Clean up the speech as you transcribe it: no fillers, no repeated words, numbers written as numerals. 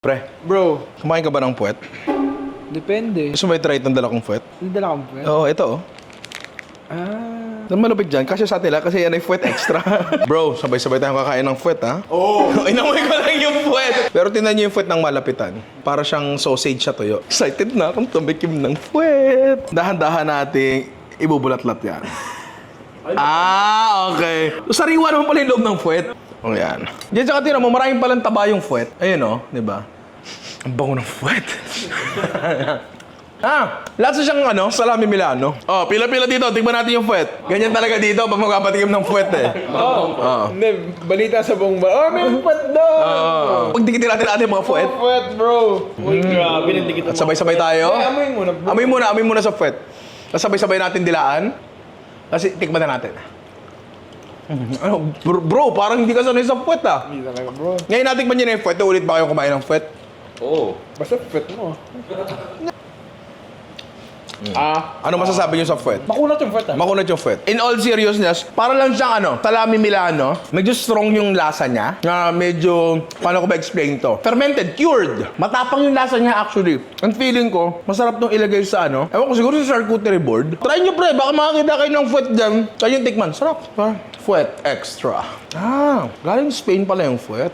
Pre, Bro, kumain ka ba ng puwet? depende. Gusto mo i-try itong dala kong puwet? Hindi dala kang puwet. Oo, ito oh. Ang malupit dyan, kasi sa atin kasi yan ay puwet extra. Bro, sabay-sabay tayong kakain ng puwet, ha? Oo! Inamoy ko lang yung puwet! Pero tingnan niyo yung puwet ng malapitan. Para siyang sausage siya tuyo. Excited na akong tumikim ng puwet. Dahan-dahan nating ibubulat-lat yan. Okay. So, sariwa naman pala yung loob ng puwet. O yan. Diyan sa katira mo, maraming palang taba yung puwet. Ayun o, di ba? Ang bango ng puwet. Lasa siyang salami Milano. Oh, pila-pila dito. Tingnan natin yung puwet. Ganyan talaga dito pag magpapatikim ng puwet eh. Oo. Hindi, balita sa buong ba? Oh, may puwet daw! Pag dikitin natin mga puwet. Puwet, bro! Uy, grabe, nandikit At sabay-sabay tayo. Amoy muna, bro. Amoy muna sa puwet. Tapos sabay-sabay natin dilaan. Kasi tikman na natin. Bro, parang hindi ka sanay sa puwet ah. Hindi talaga, bro. Ngayon natikman niyo na yung puwet. Ulit ba kayo kumain ng puwet? Oo. Basta puwet mo. Ano masasabi niyo sa puwet? Makunat yung puwet, ah. Makunat yung puwet. In all seriousness, para lang siyang salami Milano. Medyo strong yung lasa niya. Na medyo, paano ko ba explain to? Fermented, cured. Matapang yung lasa niya actually. Ang feeling ko, masarap tong ilagay sa ewan ko siguro sa charcuterie board. Try nyo pre, baka makakita kayo ng puwet dyan. Kaya yung tikman, sarap. Puwet extra. Galing Spain pala yung puwet.